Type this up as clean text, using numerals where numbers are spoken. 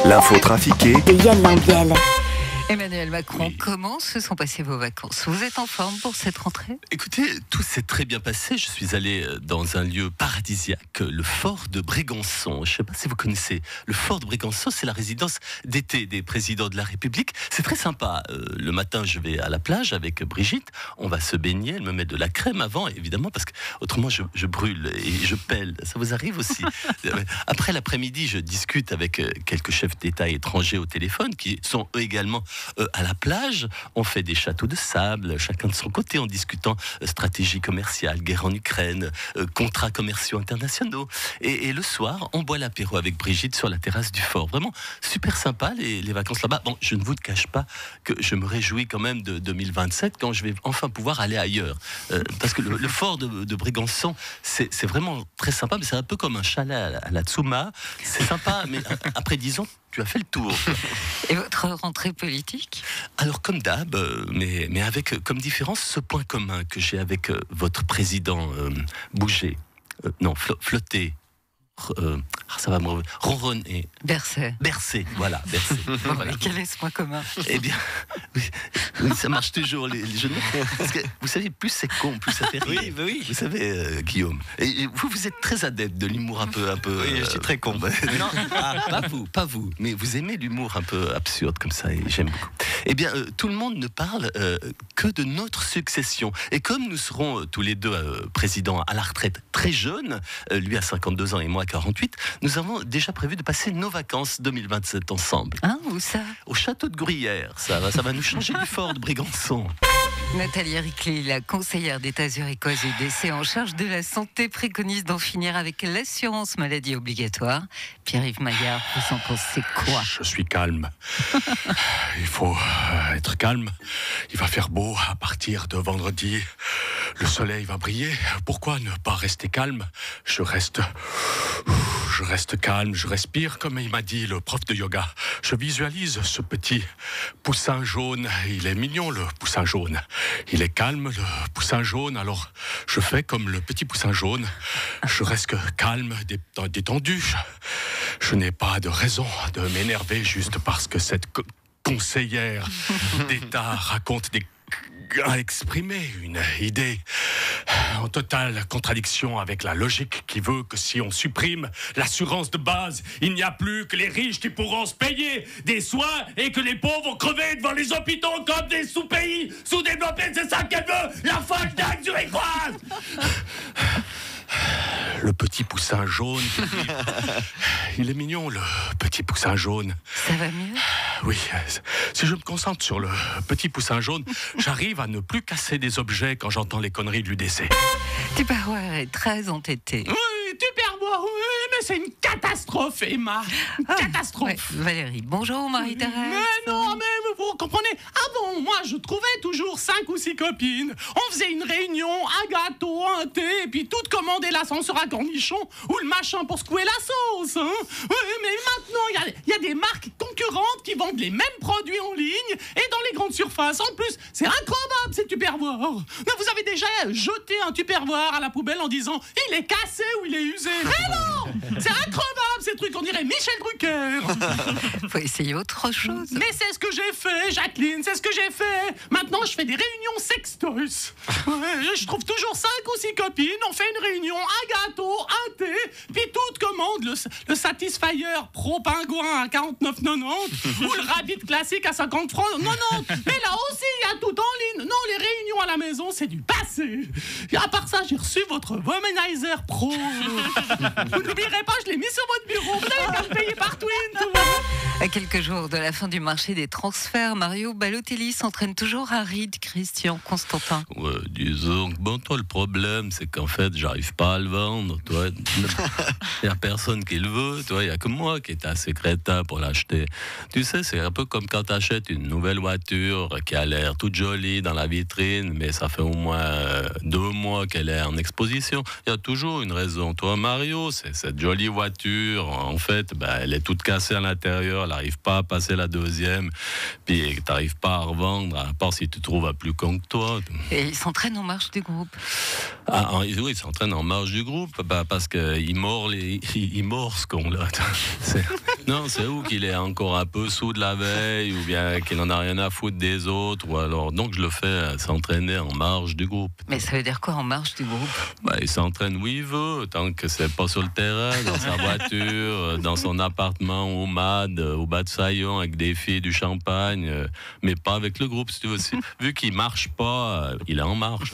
L'info trafiquée de Yann Lambiel. Emmanuel Macron, Oui. comment se sont passées vos vacances? Vous êtes en forme pour cette rentrée? Écoutez, tout s'est très bien passé. Je suis allé dans un lieu paradisiaque, le fort de Brégançon. Je ne sais pas si vous connaissez. Le fort de Brégançon, c'est la résidence d'été des présidents de la République. C'est très sympa. Le matin, je vais à la plage avec Brigitte. On va se baigner. Elle me met de la crème avant, évidemment, parce que autrement je brûle et je pèle. Ça vous arrive aussi? Après l'après-midi, je discute avec quelques chefs d'État étrangers au téléphone qui sont eux également à la plage. On fait des châteaux de sable, chacun de son côté, en discutant stratégie commerciale, guerre en Ukraine, contrats commerciaux internationaux. Et le soir, on boit l'apéro avec Brigitte sur la terrasse du fort. Vraiment super sympa les vacances là-bas. Bon, je ne vous cache pas que je me réjouis quand même de 2027 quand je vais enfin pouvoir aller ailleurs. Parce que le fort de Brégançon, c'est vraiment très sympa, mais c'est un peu comme un chalet à la Tsuma. C'est sympa, mais après 10 ans, tu as fait le tour. Et votre rentrée politique? Alors comme d'hab, mais avec comme différence ce point commun que j'ai avec votre président Bouger, Flotté, ça va me ronronner. Bercé. Voilà, Bercé. Bon, Voilà. mais quel est ce point commun? Eh bien, oui, ça marche toujours les jeux de mots. Parce que vous savez, plus c'est con, plus ça fait rire. Oui. Vous savez, Guillaume, et vous êtes très adepte de l'humour un peu. Oui, je suis très con. Non, pas vous, mais vous aimez l'humour un peu absurde comme ça, et j'aime beaucoup. Eh bien, tout le monde ne parle que de notre succession. Et comme nous serons tous les deux présidents à la retraite très jeunes, lui à 52 ans et moi à 48, nous avons déjà prévu de passer nos vacances 2027 ensemble. Hein, où ça? Au château de Gruyère, ça va nous changer du fort de Brégançon. Nathalie Ricli, la conseillère d'État zurichoise UDC en charge de la santé, préconise d'en finir avec l'assurance maladie obligatoire. Pierre-Yves Maillard, vous en pensez quoi? Je suis calme. Il faut être calme. Il va faire beau à partir de vendredi. Le soleil va briller. Pourquoi ne pas rester calme? Je reste calme, je respire comme il m'a dit le prof de yoga. Je visualise ce petit poussin jaune. Il est mignon, le poussin jaune. Il est calme, le poussin jaune. Alors, je fais comme le petit poussin jaune. Je reste calme, détendu. Je n'ai pas de raison de m'énerver juste parce que cette conseillère d'État raconte a exprimé une idée en totale contradiction avec la logique qui veut que si on supprime l'assurance de base, il n'y a plus que les riches qui pourront se payer des soins et que les pauvres vont crever devant les hôpitaux comme des sous-pays sous-développés. C'est ça qu'elle veut, la folle dingue zurichoise. Le petit poussin jaune. Il est mignon, le petit poussin jaune. Ça va mieux? Oui, si je me concentre sur le petit poussin jaune, j'arrive à ne plus casser des objets quand j'entends les conneries de l'UDC. Tupperware est très entêté. Oui, Tupperware, oui, mais c'est une catastrophe, Emma. Une catastrophe. Ouais, Valérie, bonjour Marie-Thérèse. Mais non, mais vous comprenez. Ah bon, moi je trouvais toujours 5 ou 6 copines. On faisait une réunion, un gâteau, un thé, et puis toutes commandaient l'ascenseur à cornichon ou le machin pour secouer la sauce. Hein. Oui, mais maintenant il y a des marques concurrentes qui vendent les mêmes produits en ligne et dans les grandes surfaces. En plus, c'est incroyable ces Tupperware. Mais vous avez déjà jeté un Tupperware à la poubelle en disant il est cassé ou il est usé. Mais non, c'est incroyable ces trucs. On dirait Michel Drucker. Faut essayer autre chose. Mais c'est ce que j'ai fait, Jacqueline, c'est ce que j'ai fait. Maintenant, je fais des réunions sextos. Je trouve toujours 5 ou 6 copines, on fait une réunion, un gâteau, un thé, puis toutes commandent le Satisfyer Pro Pingouin à 49,90 ou le Rabbit classique à 50 francs. Non, mais là aussi, il y a tout en ligne. Non, les réunions à la maison, c'est du passé. Et à part ça, j'ai reçu votre Womanizer Pro. Vous n'oublierez pas, je l'ai mis sur votre bureau. Vous n'avez qu'à me payer par Twin, tout va bien. À quelques jours de la fin du marché des transferts, Mario Balotelli s'entraîne toujours à Ried, Christian Constantin. Ouais, disons que bon, toi, le problème, c'est qu'en fait, j'arrive pas à le vendre. Toi, il y a personne qui le veut. Toi, il y a que moi qui est assez crétin pour l'acheter. Tu sais, c'est un peu comme quand tu achètes une nouvelle voiture qui a l'air toute jolie dans la vitrine, mais ça fait au moins 2 mois qu'elle est en exposition. Il y a toujours une raison. Toi, Mario, c'est cette jolie voiture. En fait, elle est toute cassée à l'intérieur. n'arrive pas à passer la deuxième, puis tu n'arrives pas à revendre, à part si tu trouves un plus con que toi. Et il s'entraîne en marge du groupe. Oui, il s'entraîne en marge du groupe, parce qu'il mord ce con-là. Non, c'est où qu'il est encore un peu sous de la veille, ou bien qu'il n'en a rien à foutre des autres, ou alors, donc je le fais s'entraîner en marge du groupe. Mais ça veut dire quoi en marge du groupe? Il s'entraîne où il veut, tant que c'est pas sur le terrain, dans sa voiture, dans son appartement au MAD, au bas de Saillon, avec des filles, du champagne, mais pas avec le groupe, si tu veux. Vu qu'il marche pas, il est en marge.